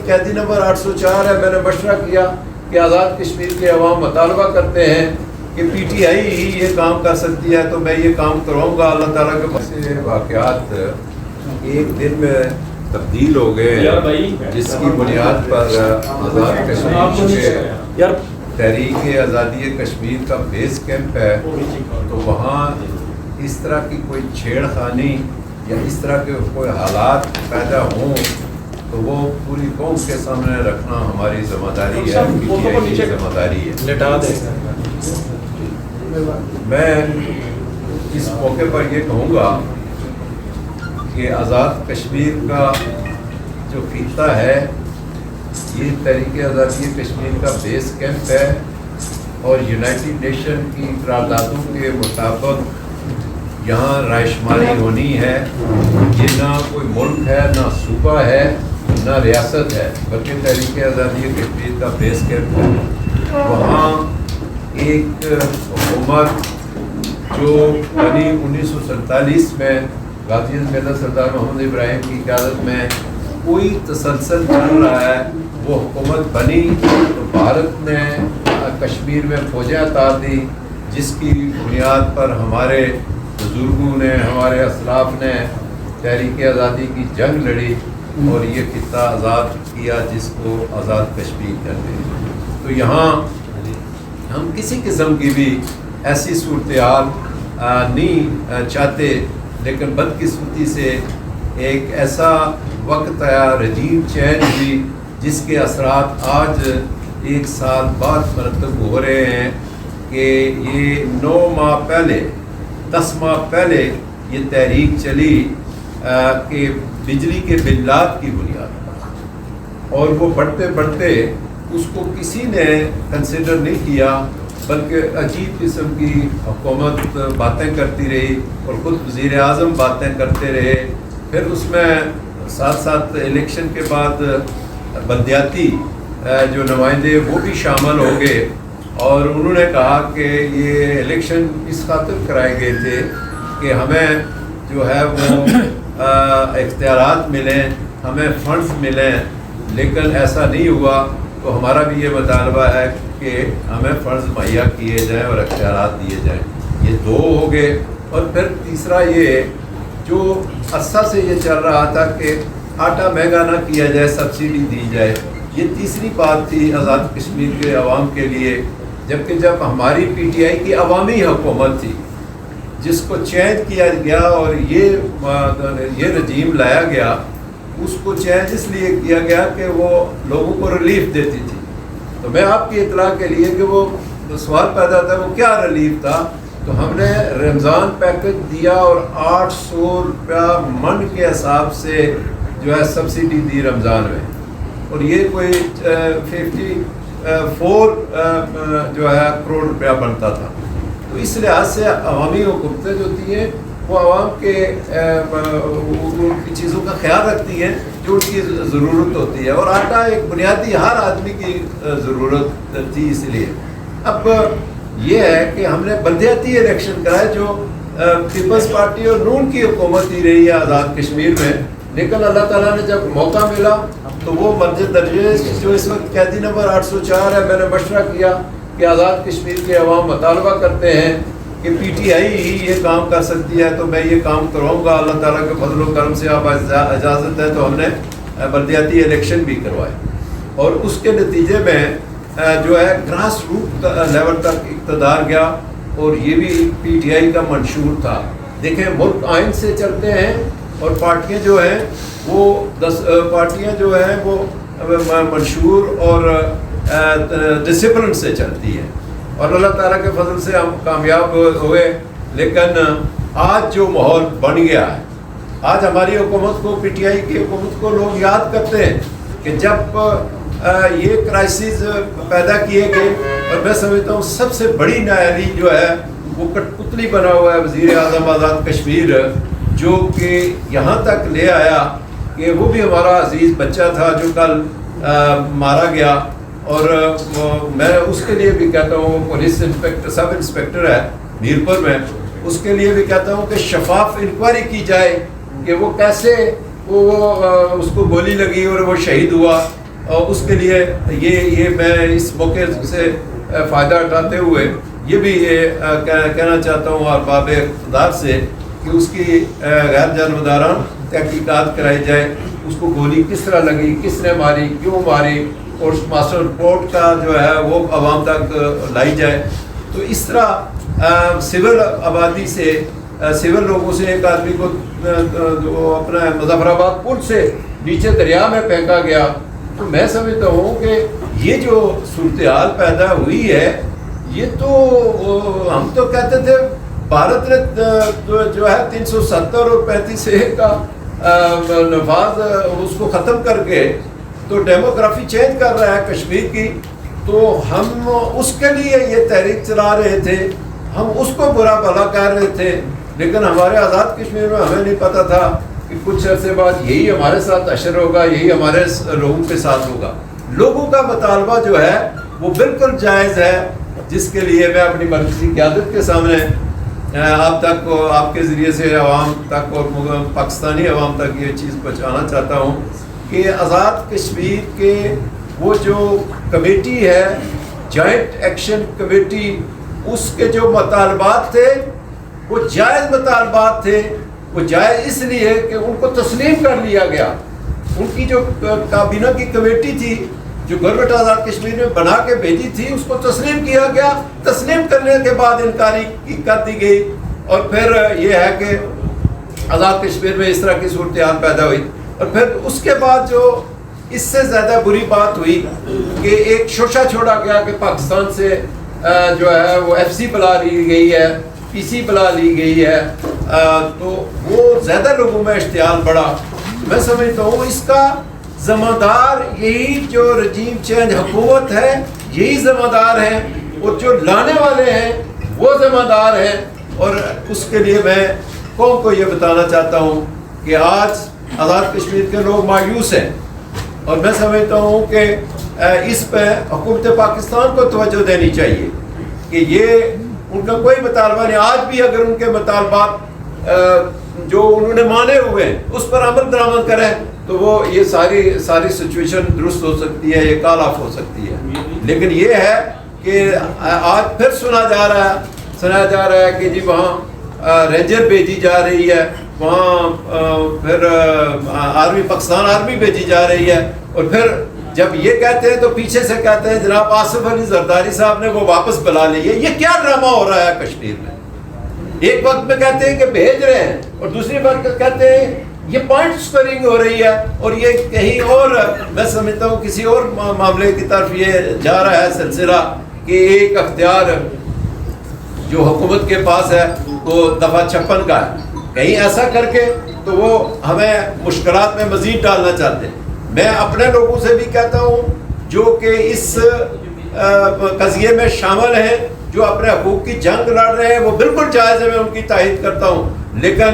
وقت قیدی نمبر 804 ہے. میں نے مشورہ کیا کہ آزاد کشمیر کے عوام مطالبہ کرتے ہیں کہ پی ٹی آئی ہی یہ کام کر سکتی ہے تو میں یہ کام کراؤں گا. اللہ تعالیٰ کے پاس سے واقعات ایک دن میں تبدیل ہو گئے جس کی بنیاد پر آزاد کشمیر کے تحریک آزادی کشمیر کا بیس کیمپ ہے. تو وہاں اس طرح کی کوئی چھیڑ خانی یا اس طرح کے کوئی حالات پیدا ہوں تو وہ پوری قوم کے سامنے رکھنا ہماری ذمہ داری ہے, پی ٹی آئی کی ذمہ داری ہے. میں اس موقع پر یہ کہوں گا کہ آزاد کشمیر کا جو خطہ ہے یہ تحریک آزادی کشمیر کا بیس کیمپ ہے اور یونائٹڈ نیشن کی قراردادوں کے مطابق یہاں رائے شماری ہونی ہے. یہ نہ کوئی ملک ہے, نہ صوبہ ہے, نہ ریاست ہے, بلکہ تحریک آزادی کشمیر کا بیس کیمپ ہے. وہاں ایک حکومت جو بنی 1947 میں غازی اعظم سردار محمد ابراہیم کی قیادت میں کوئی تسلسل چل رہا ہے, وہ حکومت بنی تو بھارت نے کشمیر میں فوجیں اتار دی جس کی بنیاد پر ہمارے بزرگوں نے, ہمارے اسلاف نے تحریک آزادی کی جنگ لڑی اور یہ خطہ آزاد کیا جس کو آزاد کشمیر کہتے ہیں. تو یہاں ہم کسی قسم کی بھی ایسی صورتحال نہیں چاہتے, لیکن بدقسمتی سے ایک ایسا وقت آیا, رجیم چینج ہوئی جس کے اثرات آج ایک سال بعد مرتب ہو رہے ہیں کہ یہ 9 ماہ پہلے 10 ماہ پہلے یہ تحریک چلی کہ بجلی کے بلات کی بنیاد پر, اور وہ بڑھتے بڑھتے اس کو کسی نے کنسیڈر نہیں کیا بلکہ عجیب قسم کی حکومت باتیں کرتی رہی اور خود وزیر اعظم باتیں کرتے رہے. پھر اس میں ساتھ ساتھ الیکشن کے بعد بلدیاتی جو نمائندے وہ بھی شامل ہو گئے اور انہوں نے کہا کہ یہ الیکشن اس خاطر کرائے گئے تھے کہ ہمیں جو ہے وہ اختیارات ملیں, ہمیں فنڈز ملیں, لیکن ایسا نہیں ہوا. تو ہمارا بھی یہ مطالبہ ہے کہ ہمیں فنڈز مہیا کیے جائیں اور اختیارات دیے جائیں. یہ 2 ہو گئے. اور پھر تیسرا یہ جو عرصہ سے یہ چل رہا تھا کہ آٹا مہنگا نہ کیا جائے, سبسڈی دی جائے, یہ تیسری بات تھی آزاد کشمیر کے عوام کے لیے. جبکہ جب ہماری پی ٹی آئی کی عوامی حکومت تھی جس کو چینج کیا گیا اور یہ رجیم لایا گیا, اس کو چینج اس لیے کیا گیا کہ وہ لوگوں کو ریلیف دیتی تھی. تو میں آپ کی اطلاع کے لیے کہ وہ سوال پیدا تھا وہ کیا ریلیف تھا, تو ہم نے رمضان پیکج دیا اور 800 روپیہ من کے حساب سے جو ہے سبسڈی دی رمضان میں, اور یہ کوئی 54 جو ہے کروڑ روپیہ بنتا تھا. تو اس لحاظ سے عوامی حکومتیں جو ہوتی ہیں وہ عوام کے ان کی چیزوں کا خیال رکھتی ہیں جو ان کی ضرورت ہوتی ہے, اور آٹا ایک بنیادی ہر آدمی کی ضرورت تھی. اس لیے اب یہ ہے کہ ہم نے بلدیاتی الیکشن کرائے جو پیپلز پارٹی اور نون کی حکومت ہی رہی ہے آزاد کشمیر میں, لیکن اللہ تعالیٰ نے جب موقع ملا تو وہ مرج درجے جو اس وقت قیدی نمبر 804 ہے, میں نے مشورہ کیا کہ آزاد کشمیر کے عوام مطالبہ کرتے ہیں کہ پی ٹی آئی ہی یہ کام کر سکتی ہے تو میں یہ کام کراؤں گا. اللہ تعالیٰ کے فضل و کرم سے آپ اجازت ہے تو ہم نے بلدیاتی الیکشن بھی کروائے, اور اس کے نتیجے میں جو ہے گراس روٹ لیول تک اقتدار گیا, اور یہ بھی پی ٹی آئی کا منشور تھا. دیکھیں ملک آئین سے چلتے ہیں اور پارٹیاں جو ہیں وہ 10 پارٹیاں جو ہیں وہ منشور اور ڈسپلن سے چلتی ہیں, اور اللہ تعالیٰ کے فضل سے ہم کامیاب ہوئے. لیکن آج جو ماحول بن گیا ہے, آج ہماری حکومت کو, پی ٹی آئی کی حکومت کو لوگ یاد کرتے ہیں کہ جب یہ کرائسس پیدا کیے گئے, اور میں سمجھتا ہوں سب سے بڑی نااہلی جو ہے وہ کٹ پتلی بنا ہوا ہے وزیر اعظم آزاد کشمیر, جو کہ یہاں تک لے آیا کہ وہ بھی ہمارا عزیز بچہ تھا جو کل مارا گیا. اور میں اس کے لیے بھی کہتا ہوں, پولیس انسپیکٹر سب انسپیکٹر ہے میرپور میں, اس کے لیے بھی کہتا ہوں کہ شفاف انکوائری کی جائے کہ وہ کیسے وہ اس کو گولی لگی اور وہ شہید ہوا, اور اس کے لیے یہ میں اس موقع سے فائدہ اٹھاتے ہوئے یہ بھی کہنا چاہتا ہوں ارباب اقتدار سے کہ اس کی غیر جانبدارانہ تحقیقات کرائی جائے. اس کو گولی کس طرح لگی, کس نے ماری, کیوں ماری, اور ماسٹر رپورٹ کا جو ہے وہ عوام تک لائی جائے. تو اس طرح سول آبادی سے, سول لوگوں سے ایک آدمی کو اپنا مظفر آباد پل سے نیچے دریا میں پھینکا گیا. تو میں سمجھتا ہوں کہ یہ جو صورتحال پیدا ہوئی ہے, یہ تو ہم تو کہتے تھے بھارت نے جو ہے 370 اور 35A کا نفاذ اس کو ختم کر کے تو ڈیموگرافی چینج کر رہا ہے کشمیر کی. تو ہم اس کے لیے یہ تحریک چلا رہے تھے, ہم اس کو برا بھلا کہہ رہے تھے, لیکن ہمارے آزاد کشمیر میں ہمیں نہیں پتا تھا کہ کچھ عرصے بعد یہی ہمارے ساتھ اشر ہوگا, یہی ہمارے لوگوں کے ساتھ ہوگا. لوگوں کا مطالبہ جو ہے وہ بالکل جائز ہے, جس کے لیے میں اپنی مرکزی قیادت کے سامنے آپ تک, آپ کے ذریعے سے عوام تک اور پاکستانی عوام تک یہ چیز پہنچانا چاہتا ہوں کہ آزاد کشمیر کے وہ جو کمیٹی ہے, جوائنٹ ایکشن کمیٹی, اس کے جو مطالبات تھے وہ جائز مطالبات تھے. وہ جائز اس لیے کہ ان کو تسلیم کر لیا گیا. ان کی جو کابینہ کی کمیٹی تھی جو گورنمنٹ آزاد کشمیر میں بنا کے بھیجی تھی, اس کو تسلیم کیا گیا. تسلیم کرنے کے بعد انکاری کر دی گئی, اور پھر یہ ہے کہ آزاد کشمیر میں اس طرح کی صورتحال پیدا ہوئی. اور پھر اس کے بعد جو اس سے زیادہ بری بات ہوئی کہ ایک شوشہ چھوڑا گیا کہ پاکستان سے جو ہے وہ FC بلا لی گئی ہے, PC بلا لی گئی ہے. تو وہ زیادہ لوگوں میں اشتعال بڑھا. میں سمجھتا ہوں اس کا ذمہ دار یہی جو رجیم چینج حکومت ہے, یہی ذمہ دار ہیں, اور جو لانے والے ہیں وہ ذمہ دار ہیں. اور اس کے لیے میں قوم کو یہ بتانا چاہتا ہوں کہ آج آزاد کشمیر کے لوگ مایوس ہیں, اور میں سمجھتا ہوں کہ اس پہ حکومت پاکستان کو توجہ دینی چاہیے کہ یہ ان کا کوئی مطالبہ نہیں. آج بھی اگر ان کے مطالبات جو انہوں نے مانے ہوئے ہیں اس پر عمل درآمد کریں تو وہ یہ ساری سچویشن درست ہو سکتی ہے, یہ کال آف ہو سکتی ہے. لیکن یہ ہے کہ آج پھر سنا جا رہا ہے کہ جی وہاں رینجر بھیجی جا رہی ہے, وہاں پھر آرمی, پاکستان آرمی بھیجی جا رہی ہے, اور پھر جب یہ کہتے ہیں تو پیچھے سے کہتے ہیں جناب آصف علی زرداری صاحب نے وہ واپس بلا لی ہے. یہ کیا ڈرامہ ہو رہا ہے کشمیر میں؟ ایک وقت میں کہتے ہیں کہ بھیج رہے ہیں, اور دوسری وقت کہتے ہیں یہ پوائنٹ اسکورنگ ہو رہی ہے, اور یہ کہیں اور, میں سمجھتا ہوں کسی اور معاملے کی طرف یہ جا رہا ہے سلسلہ کہ ایک اختیار جو حکومت کے پاس ہے وہ دفعہ 56 کا ہے. کہیں ایسا کر کے تو وہ ہمیں مشکلات میں مزید ڈالنا چاہتے ہیں. میں اپنے لوگوں سے بھی کہتا ہوں جو کہ اس قضیے میں شامل ہیں, جو اپنے حقوق کی جنگ لڑ رہے ہیں, وہ بالکل جائز ہے, میں ان کی تائید کرتا ہوں, لیکن